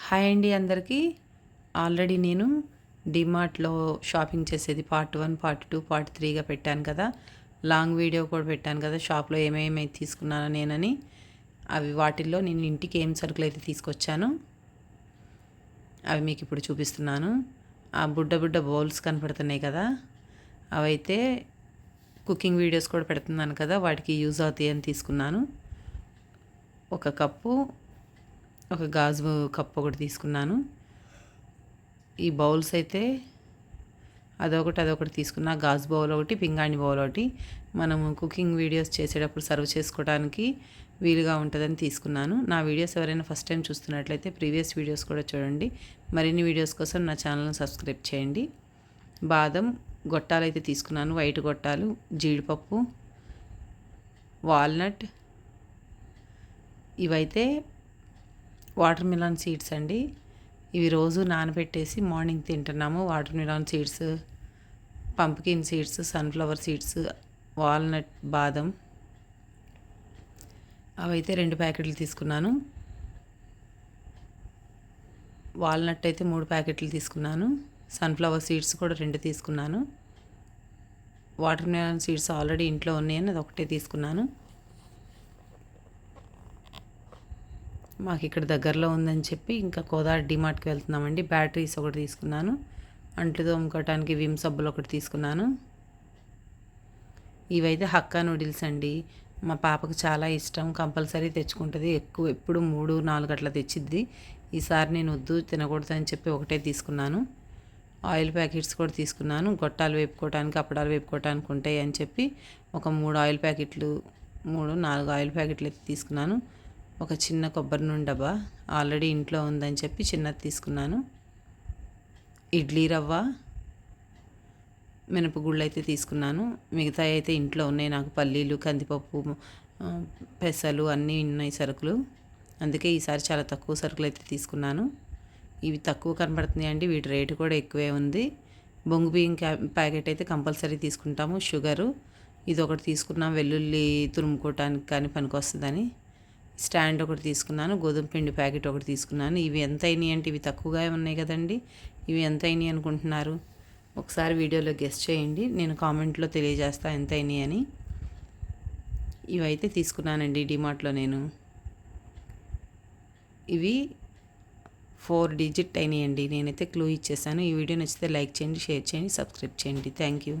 Hi అండి అందరికీ. Already నేను డీమార్ట్‌లో షాపింగ్ చేసేది పార్ట్ 1, పార్ట్ 2, పార్ట్ 3గా పెట్టాను కదా! లాంగ్ వీడియో కూడా పెట్టాను కదా! షాప్‌లో ఏమేమి తీసుకున్నానో నేనని. వాటిల్లో నేను ఇంటికి ఏం సరుకులైతే తీసుకొచ్చానో అవి మీకు ఇప్పుడు చూపిస్తున్నాను. ఆ బుడ్డ బుడ్డ బౌల్స్ కనపడుతున్నాయి కదా! అవైతే కుకింగ్ వీడియోస్ కూడా పెడుతున్నాను కదా! వాటికి యూజ్ అవుతాయని తీసుకున్నాను. ఒక కప్పు, ఒక గాజు కప్పు ఒకటి తీసుకున్నాను. ఈ బౌల్స్ అయితే అదొకటి తీసుకున్నా. గాజు బౌల్ ఒకటి, పింగాణి బౌల్ ఒకటి. మనము కుకింగ్ వీడియోస్ చేసేటప్పుడు సర్వ్ చేసుకోవడానికి వీలుగా ఉంటుందని తీసుకున్నాను. నా వీడియోస్ ఎవరైనా ఫస్ట్ టైం చూస్తున్నట్లయితే ప్రీవియస్ వీడియోస్ కూడా చూడండి. మరిన్ని వీడియోస్ కోసం నా ఛానల్ని సబ్స్క్రైబ్ చేయండి. బాదం గొట్టాలు అయితే తీసుకున్నాను, వైట్ గొట్టాలు, జీడిపప్పు, వాల్నట్. ఇవైతే వాటర్ మిలన్ సీడ్స్ అండి. ఇవి రోజు నానబెట్టేసి మార్నింగ్ తింటున్నాము. Water melon seeds, pumpkin seeds, sunflower seeds, walnut, బాదం. అవైతే 2 ప్యాకెట్లు తీసుకున్నాను. వాల్నట్ అయితే 3 ప్యాకెట్లు తీసుకున్నాను. సన్ఫ్లవర్ సీడ్స్ కూడా 2 తీసుకున్నాను. వాటర్ మిలన్ సీడ్స్ ఆల్రెడీ ఇంట్లో ఉన్నాయని అది ఒకటే తీసుకున్నాను. మాకు ఇక్కడ దగ్గరలో ఉందని చెప్పి ఇంకా కోదాడ డిమార్ట్కి వెళ్తున్నామండి. బ్యాటరీస్ ఒకటి తీసుకున్నాను. అంట్లు తోముకోవటానికి విమ్ సబ్బులు ఒకటి తీసుకున్నాను. ఇవైతే హక్కా నూడిల్స్ అండి. మా పాపకు చాలా ఇష్టం, కంపల్సరీ తెచ్చుకుంటుంది. ఎప్పుడు 3, 4 అట్లా తెచ్చిద్ది. ఈసారి నేను వద్దు తినకూడదు అని చెప్పి ఒకటే తీసుకున్నాను. ఆయిల్ ప్యాకెట్స్ కూడా తీసుకున్నాను. గొట్టాలు వేపుకోవడానికి, అప్పడాలు వేపుకోవడానికి ఉంటాయి అని చెప్పి ఒక 3 ఆయిల్ ప్యాకెట్లు, 3, 4 ఆయిల్ ప్యాకెట్లు అయితే తీసుకున్నాను. ఒక చిన్న కొబ్బరి నూనె డబ్బా ఆల్రెడీ ఇంట్లో ఉందని చెప్పి చిన్నది తీసుకున్నాను. ఇడ్లీ రవ్వ, మినపగుళ్ళు అయితే తీసుకున్నాను. మిగతా అయితే ఇంట్లో ఉన్నాయి. నాకు పల్లీలు, కందిపప్పు, పెసలు అన్నీ ఉన్నాయి సరుకులు. అందుకే ఈసారి చాలా తక్కువ సరుకులు అయితే తీసుకున్నాను. ఇవి తక్కువ కనబడుతున్నాయి అండి. వీటి రేటు కూడా ఎక్కువే ఉంది. బొంగు బియ్యం ప్యాకెట్ అయితే కంపల్సరీ తీసుకుంటాము. షుగరు ఇది ఒకటి తీసుకున్నాం, వెల్లుల్లి తురుముకోవటానికి కానీ పనికొస్తుందని. స్టాండ్ ఒకటి తీసుకున్నాను. గోధుమ పిండి ప్యాకెట్ ఒకటి తీసుకున్నాను. ఇవి ఎంత అయినాయి అంటే ఇవి తక్కువగా ఉన్నాయి కదండి. ఇవి ఎంత అయినాయి అనుకుంటున్నారు? ఒకసారి వీడియోలో గెస్ చేయండి. నేను కామెంట్లో తెలియజేస్తా ఎంత అయినాయి అని. ఇవైతే తీసుకున్నానండి డిమార్ట్లో నేను. ఇవి 4 డిజిట్ అయినాయండి. నేనైతే క్లూ ఇచ్చేసాను. ఈ వీడియో నచ్చితే లైక్ చేయండి, షేర్ చేయండి, సబ్స్క్రైబ్ చేయండి. Thank you.